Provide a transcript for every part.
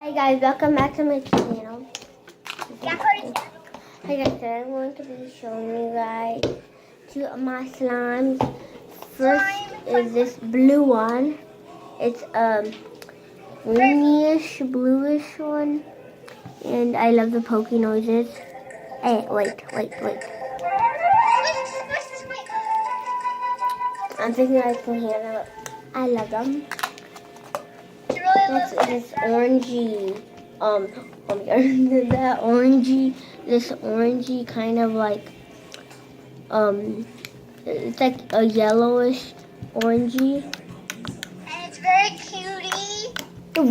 Hi guys, welcome back to my channel. Hi guys, today I'm going to be showing you guys two of my slimes. First is this blue one. It's greenish, bluish one. And I love the pokey noises. Hey, wait. I'm thinking I can hear them. I love them. Next is this orangey, this orangey kind of like, it's like a yellowish orangey. And it's very cutie.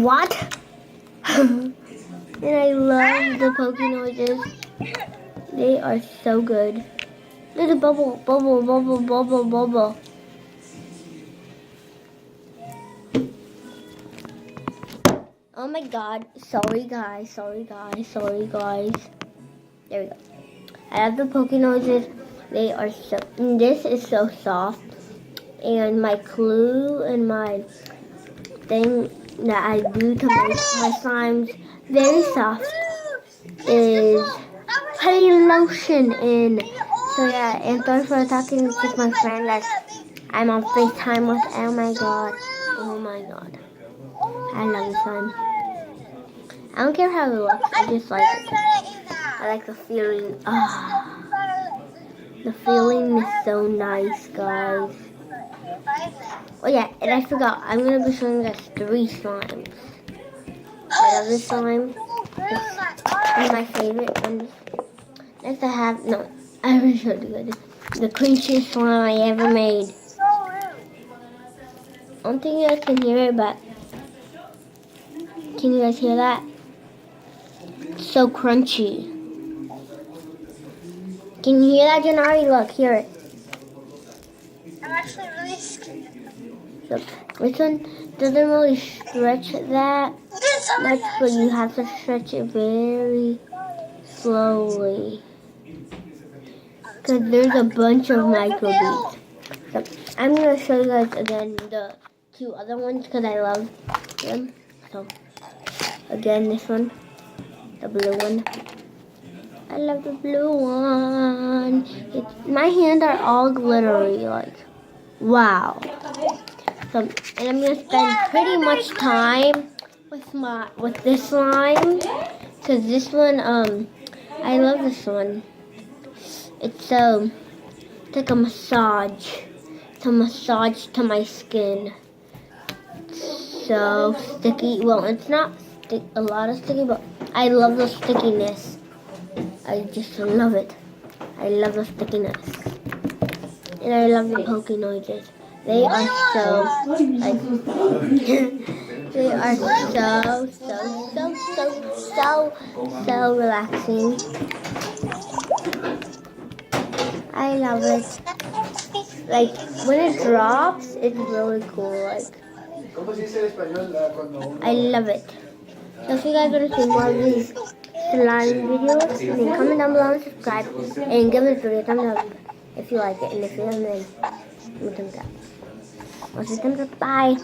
What? And I love the pokey noises. They are so good. Look at bubble. Oh my god, sorry guys. There we go. I have the pokey noises. They are so, this is so soft. And my glue and my thing that I do to make my slimes very soft is putting lotion in. So yeah, and sorry for talking with my friend that I'm on FaceTime with. Oh my god. I love this slime. I don't care how it looks, I just like it. I like the feeling. The feeling is so nice, guys. Oh yeah, and I forgot, I'm going to be showing you guys 3 slimes. I love this slime. It's my favorite one. Next I haven't showed you guys. The cringiest slime I ever made. I don't think you guys can hear it, but can you guys hear that? It's so crunchy. Can you hear that, Janari? Look, hear it. I'm actually really scared. So, this one doesn't really stretch that much, but you have to stretch it very slowly. Because there's a bunch of micro beads. So, I'm going to show you guys again the 2 other ones because I love them. So, again, this one, the blue one. I love the blue one. My hands are all glittery, like, wow. So, and I'm gonna spend pretty much time with this slime, cause this one, I love this one. It's like a massage. It's a massage to my skin. It's so sticky. Well, it's not a lot of sticky, but I love the stickiness. I just love it. I love the stickiness. And I love the pokey noises. They are so, like, they are so relaxing. I love it. Like, when it drops, it's really cool. Like, I love it. So if you guys want to see more of these slime videos, then comment down below and subscribe and give this video a thumbs up if you like it, and if you don't, then give it a thumbs up. Thumbs up. Bye.